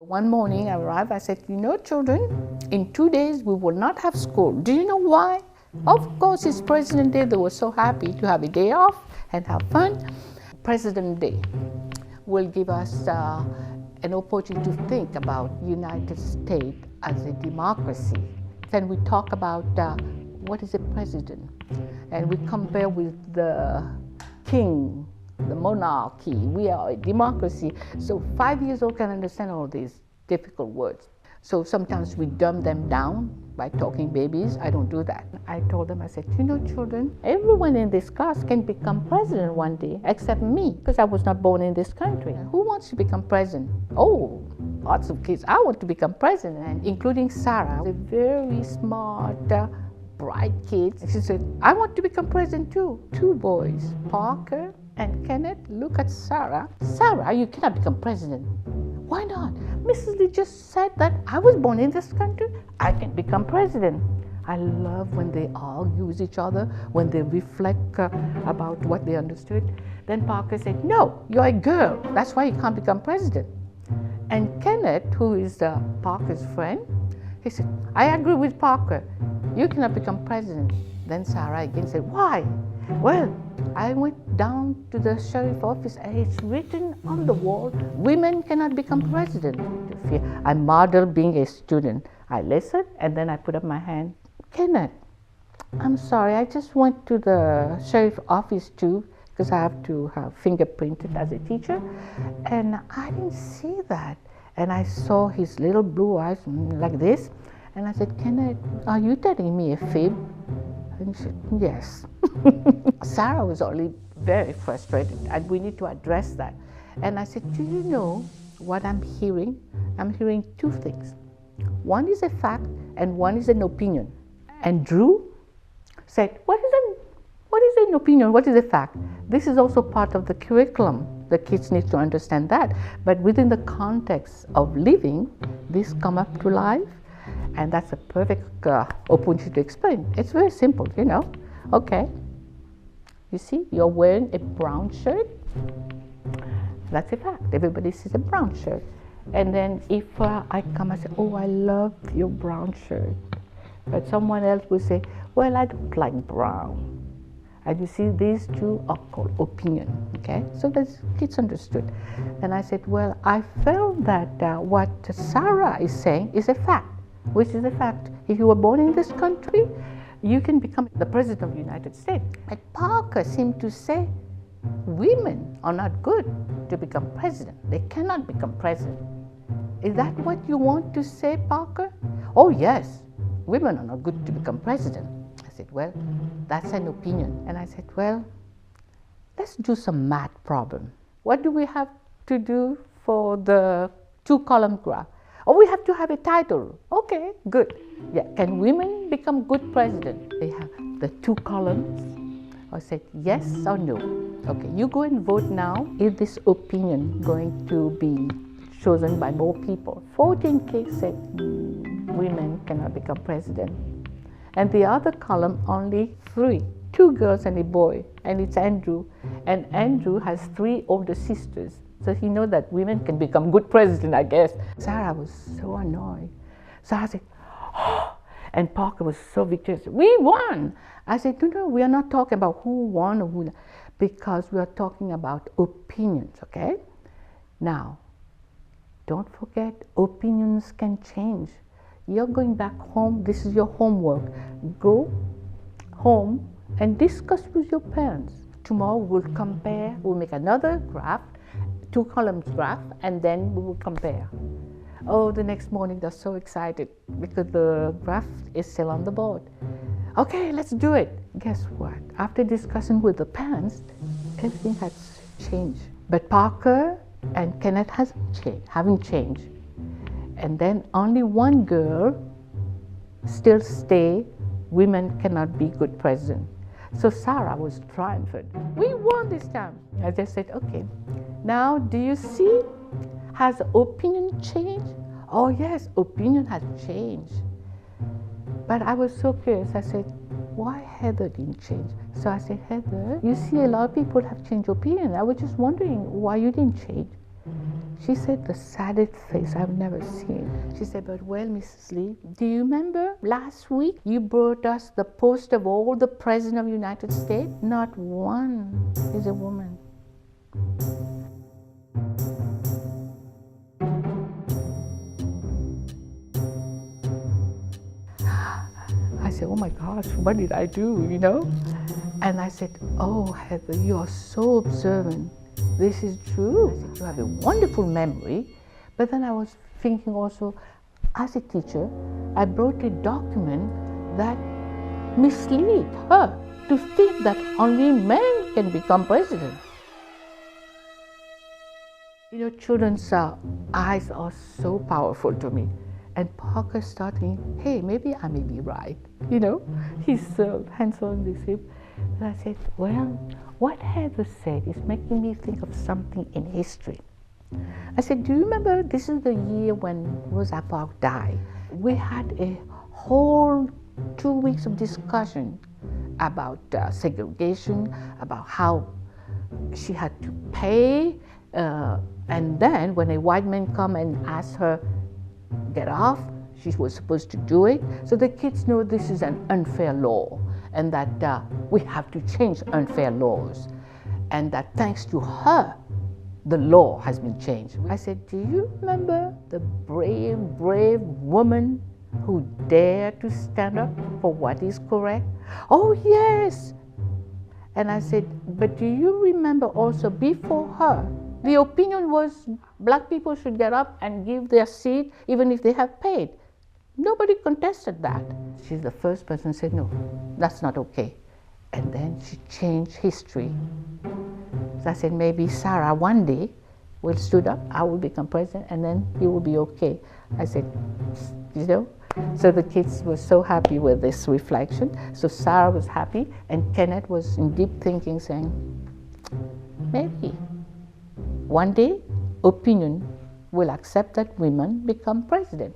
One morning I arrived, I said, children, in 2 days we will not have school. Do you know why? Of course, it's President Day. They were so happy to have a day off and have fun. President Day will give us an opportunity to think about United States as a democracy. Then we talk about what is a president, and we compare with the king, the monarchy. We are a democracy. So 5 years old can understand all these difficult words. So sometimes we dumb them down by talking babies. I don't do that. I told them, I said, children, everyone in this class can become president one day except me, because I was not born in this country. Who wants to become president? Oh, lots of kids. I want to become president, and including Sarah, a very smart, bright kid. She said, I want to become president too. 2 boys, Parker and Kenneth. Look at Sarah. Sarah, you cannot become president. Why not? Mrs. Lee just said that I was born in this country. I can become president. I love when they argue with each other, when they reflect about what they understood. Then Parker said, no, you're a girl. That's why you can't become president. And Kenneth, who is Parker's friend, he said, I agree with Parker. You cannot become president. Then Sarah again said, why? Well, I went down to the sheriff office and it's written on the wall, women cannot become president. I modeled being a student. I listened and then I put up my hand. Kenneth, I'm sorry, I just went to the sheriff office too, because I have to have fingerprinted as a teacher, and I didn't see that. And I saw his little blue eyes like this, and I said, Kenneth, are you telling me a fib? And he said, yes. Sarah was only very frustrated, and we need to address that. And I said, do you know what I'm hearing? I'm hearing 2 things. One is a fact, and one is an opinion. And Drew said, what is an opinion? What is a fact? This is also part of the curriculum. The kids need to understand that. But within the context of living, this come up to life. And that's a perfect opportunity to explain. It's very simple, Okay, you see, you're wearing a brown shirt. That's a fact. Everybody sees a brown shirt. And then if I come and say, oh, I love your brown shirt. But someone else will say, well, I don't like brown. And you see, these 2 are called opinion, okay? So the kids understood. And I said, well, I felt that what Sarah is saying is a fact. Which is a fact. If you were born in this country, you can become the president of the United States. But Parker seemed to say women are not good to become president. They cannot become president. Is that what you want to say, Parker? Oh, yes. Women are not good to become president. I said, well, that's an opinion. And I said, well, let's do some math problem. What do we have to do for the 2-column graph? Oh, we have to have a title. Okay, good. Yeah, can women become good president? They have the 2 columns. I said yes or no. Okay, you go and vote now. Is this opinion going to be chosen by more people? 14 kids said women cannot become president. And the other column, only 3. 2 girls and a boy. And it's Andrew. And Andrew has 3 older sisters. So he knows that women can become good president, I guess. Sarah was so annoyed. Sarah said, oh, and Parker was so victorious. We won. I said, no, we are not talking about who won or who not, because we are talking about opinions, okay? Now, don't forget, opinions can change. You're going back home. This is your homework. Go home and discuss with your parents. Tomorrow we'll compare. We'll make another graph. 2 columns graph, and then we will compare. Oh, the next morning they're so excited because the graph is still on the board. Okay, let's do it. Guess what? After discussing with the parents, everything has changed. But Parker and Kenneth haven't changed. And then only 1 girl still stay. Women cannot be good president. So Sarah was triumphant. We won this time. I just said, okay. Now, do you see? Has opinion changed? Oh, yes, opinion has changed. But I was so curious. I said, why Heather didn't change? So I said, Heather, you see a lot of people have changed opinion. I was just wondering why you didn't change. She said the saddest face I've never seen. She said, but well, Mrs. Lee, do you remember last week you brought us the poster of all the presidents of the United States? Not one is a woman. I said, oh my gosh, what did I do, you know? And I said, oh, Heather, you are so observant. This is true. I said, you have a wonderful memory. But then I was thinking also, as a teacher, I brought a document that mislead her to think that only men can become president. You know, children's eyes are so powerful to me. And Parker started thinking, hey, maybe I may be right. You know, he's hands on this hip. And I said, well, what Heather said is making me think of something in history. I said, do you remember this is the year when Rosa Parks died? We had a whole 2 weeks of discussion about segregation, about how she had to pay, and then when a white man come and ask her, get off, she was supposed to do it. So the kids know this is an unfair law and that we have to change unfair laws. And that thanks to her, the law has been changed. I said, do you remember the brave, brave woman who dared to stand up for what is correct? Oh, yes. And I said, but do you remember also before her, the opinion was black people should get up and give their seat even if they have paid. Nobody contested that. She's the first person who said, no, that's not okay. And then she changed history. So I said, maybe Sarah one day will stood up, I will become president, and then you will be okay. I said, you know? So the kids were so happy with this reflection. So Sarah was happy, and Kenneth was in deep thinking saying, maybe one day opinion will accept that women become president.